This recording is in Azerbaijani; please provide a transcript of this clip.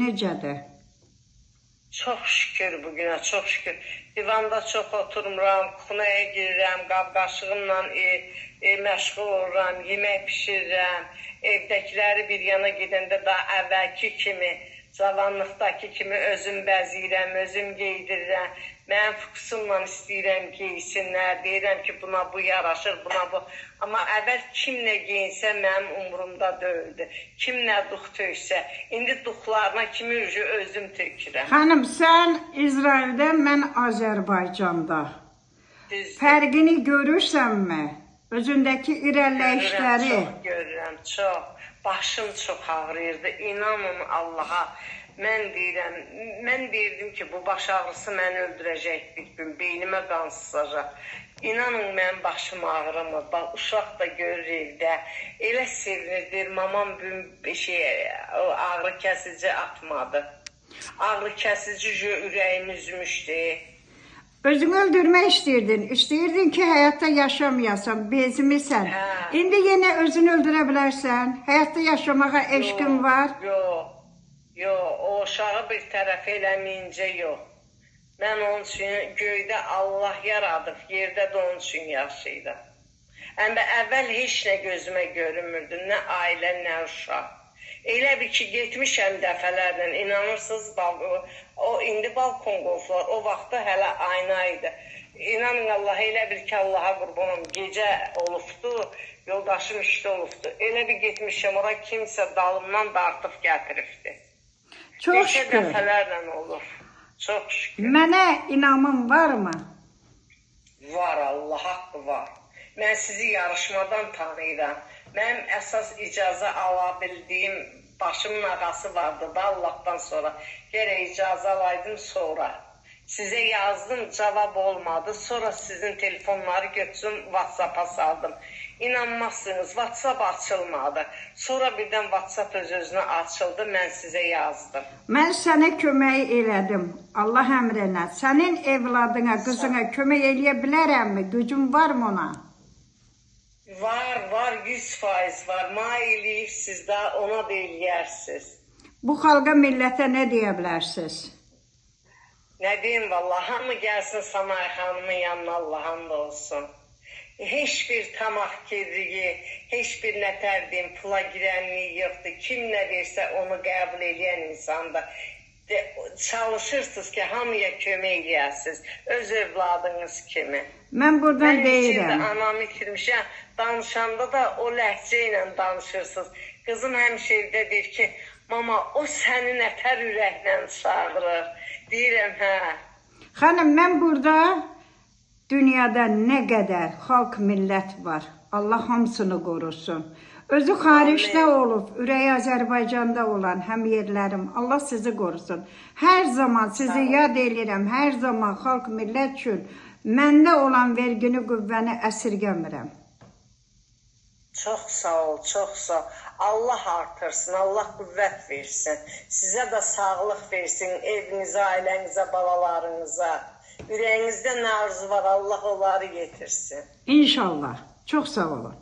necədir? Çox şükür bugünə, çox şükür. Divanda çox oturmuram, kuxnaya girirəm, qab-qaşığımla məşğul oluram, yemək pişirirəm. Evdəkiləri bir yana gedəndə daha əvvəlki kimi, cavanlıqdakı kimi özüm bəzəyirəm, özüm geydirirəm. Mənim fokusumla istəyirəm geysinlər, deyirəm ki, buna bu yaraşır, buna bu. Amma əvvəl kim nə geyinsə mənim umurumda deyildi. Kim nə dux töksə, indi duxlarına kimi özüm tökürəm. Xanım, sən İsraildə, mən Azərbaycanda. Düzdür. Fərqini görürsənmi? Özündəki irəliləyişləri? Çox görürəm, çox. Başım çox ağrıyırdı. İnanın Allaha. Mən deyirdim ki, bu baş ağrısı məni öldürəcək bir gün. Beynimə qan sızacaq. İnanın mənim başım ağrımır. Bax, uşaq da görür evdə. Elə sevinirdir. Mamam ağrı kəsici atmadı. Ağrı kəsici ürəyimi üzmüşdü. Özünü öldürmək istəyirdin ki, həyatda yaşamayasan, bezmirsən. İndi yenə özünü öldürə bilərsən. Həyatda yaşamağa eşqin var. Yox, o uşağı bir tərəf eləməyincə yox. Mən onun üçün göydə Allah yaradıb, yerdə də onun üçün yaşayıram. Əvvəl heç nə gözümə görünmürdü, nə ailə, nə uşaq. Elə bir ki, getmişəm dəfələrlə, inanırsınız, o indi balkon qolfular, o vaxtda hələ ayna idi. İnanın Allah, elə bir ki, Allaha qurbanım, gecə olubdu, yoldaşım işdə olubdu. Elə bir getmişəm, ora kimsə dalımdan dartıb gətiribdi. Çox şükür. Neçə dəfələrlə olur, çox şükür. Mənə inamın varmı? Var, Allah haqqı var. Mən sizi yarışmadan tanıyıram. Mənim əsas icazə ala bildiyim başımın ağası vardı da Allahdan sonra. Gərək icazə alaydım sonra. Sizə yazdım, cavab olmadı. Sonra sizin telefonları götürdüm, WhatsApp-a saldım. İnanmazsınız, WhatsApp açılmadı. Sonra birdən WhatsApp öz-özünə açıldı, mən sizə yazdım. Mən sənə kömək elədim, Allah əmrinə. Sənin evladına, qızına kömək eləyə bilərəmmi? Gücün varmı ona? Var, 100% var. Mənə eləyirsiniz də, ona da eləyərsiniz. Bu xalqa, millətə nə deyə bilərsiniz? Nə deyim, vallahi, hamı gəlsin Samay xanımın yanına, Allah'ın da olsun. Heç bir tamaq kirliyi, heç bir nətər deyim, pula girənliyi yoxdur. Kim nə versə onu qəbul edən insanda. Çalışırsınız ki, hamıya kömək eləyəsiniz, öz evladınız kimi. Mən buradan deyirəm. Mən anamı itirmişəm, danışanda da o ləhcə ilə danışırsınız. Qızım həmişə evdə deyir ki, mama, o səni nətər ürəklə çağırır. Deyirəm, hə. Xanım, mən burada dünyada nə qədər xalq, millət var. Allah hamısını qorusun. Özü xaricdə olub, ürəyi Azərbaycanda olan həm yerlərim, Allah sizi qorusun. Hər zaman sizi yad edirəm, hər zaman xalq, millət üçün məndə olan vergini, qüvvəni əsirgəmirəm. Çox sağ ol, çox sağ ol. Allah artırsın, Allah qüvvət versin. Sizə də sağlıq versin, evinizə, ailənizə, balalarınıza. Ürəyinizdə nə arzu var, Allah onları yetirsin. İnşallah. Çox sağ olun.